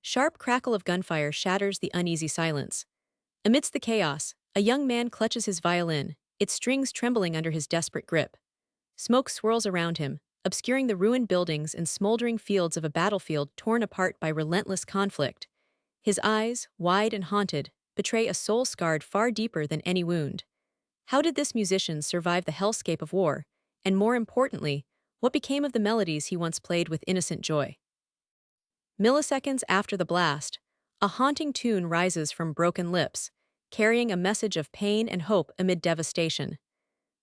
Sharp crackle of gunfire shatters the uneasy silence. Amidst the chaos, a young man clutches his violin, its strings trembling under his desperate grip. Smoke swirls around him, obscuring the ruined buildings and smoldering fields of a battlefield torn apart by relentless conflict. His eyes, wide and haunted, betray a soul scarred far deeper than any wound. How did this musician survive the hellscape of war? And more importantly, what became of the melodies he once played with innocent joy? Milliseconds after the blast, a haunting tune rises from broken lips, carrying a message of pain and hope amid devastation.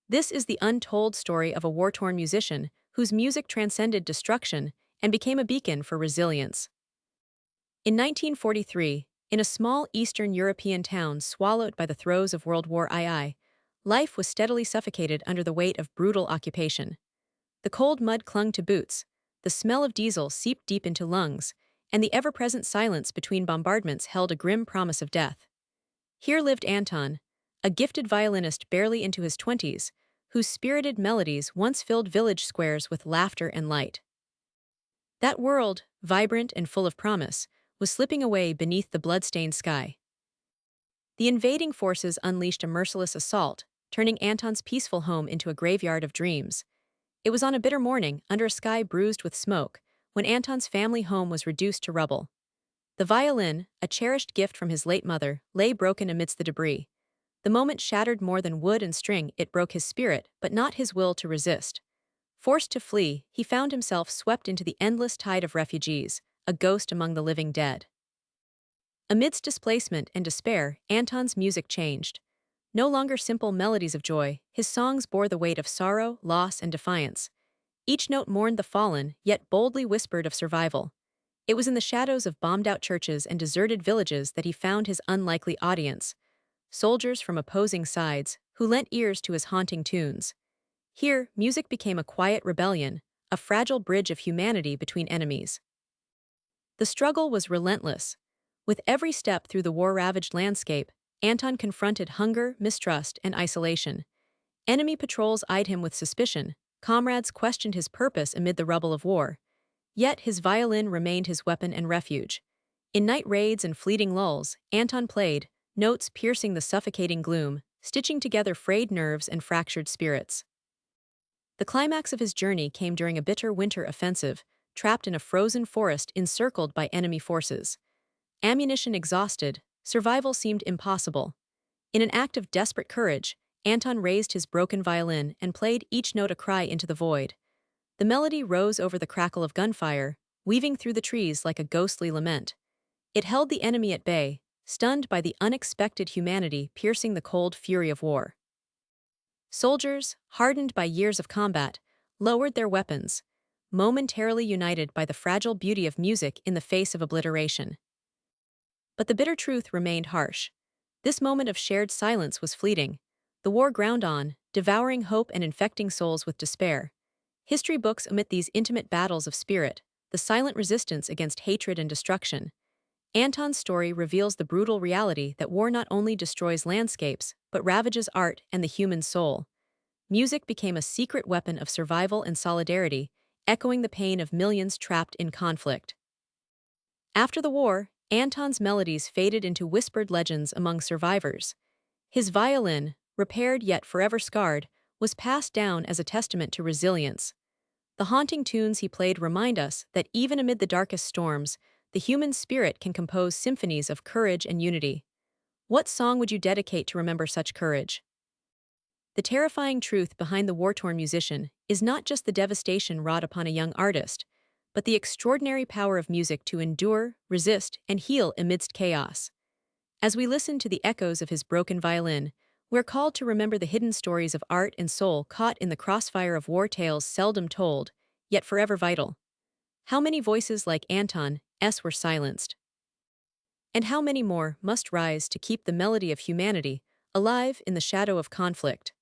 This is the untold story of a war-torn musician whose music transcended destruction and became a beacon for resilience. In 1943, in a small Eastern European town swallowed by the throes of World War II, life was steadily suffocated under the weight of brutal occupation. The cold mud clung to boots, the smell of diesel seeped deep into lungs, and the ever-present silence between bombardments held a grim promise of death. Here lived Anton, a gifted violinist barely into his 20s, whose spirited melodies once filled village squares with laughter and light. That world, vibrant and full of promise, was slipping away beneath the blood-stained sky. The invading forces unleashed a merciless assault, turning Anton's peaceful home into a graveyard of dreams. It was on a bitter morning, under a sky bruised with smoke, when Anton's family home was reduced to rubble. The violin, a cherished gift from his late mother, lay broken amidst the debris. The moment shattered more than wood and string, it broke his spirit, but not his will to resist. Forced to flee, he found himself swept into the endless tide of refugees, a ghost among the living dead. Amidst displacement and despair, Anton's music changed. No longer simple melodies of joy, his songs bore the weight of sorrow, loss, and defiance. Each note mourned the fallen, yet boldly whispered of survival. It was in the shadows of bombed-out churches and deserted villages that he found his unlikely audience, soldiers from opposing sides, who lent ears to his haunting tunes. Here, music became a quiet rebellion, a fragile bridge of humanity between enemies. The struggle was relentless. With every step through the war-ravaged landscape, Anton confronted hunger, mistrust, and isolation. Enemy patrols eyed him with suspicion, comrades questioned his purpose amid the rubble of war. Yet his violin remained his weapon and refuge. In night raids and fleeting lulls, Anton played, notes piercing the suffocating gloom, stitching together frayed nerves and fractured spirits. The climax of his journey came during a bitter winter offensive, trapped in a frozen forest encircled by enemy forces. Ammunition exhausted, survival seemed impossible. In an act of desperate courage, Anton raised his broken violin and played each note a cry into the void. The melody rose over the crackle of gunfire, weaving through the trees like a ghostly lament. It held the enemy at bay, stunned by the unexpected humanity piercing the cold fury of war. Soldiers, hardened by years of combat, lowered their weapons, momentarily united by the fragile beauty of music in the face of obliteration. But the bitter truth remained harsh. This moment of shared silence was fleeting. The war ground on, devouring hope and infecting souls with despair. History books omit these intimate battles of spirit, the silent resistance against hatred and destruction. Anton's story reveals the brutal reality that war not only destroys landscapes, but ravages art and the human soul. Music became a secret weapon of survival and solidarity, echoing the pain of millions trapped in conflict. After the war, Anton's melodies faded into whispered legends among survivors. His violin, repaired yet forever scarred, was passed down as a testament to resilience. The haunting tunes he played remind us that even amid the darkest storms, the human spirit can compose symphonies of courage and unity. What song would you dedicate to remember such courage? The terrifying truth behind the war-torn musician is not just the devastation wrought upon a young artist, but the extraordinary power of music to endure, resist, and heal amidst chaos. As we listen to the echoes of his broken violin, we're called to remember the hidden stories of art and soul caught in the crossfire of war tales seldom told, yet forever vital. How many voices like Anton's were silenced? And how many more must rise to keep the melody of humanity alive in the shadow of conflict?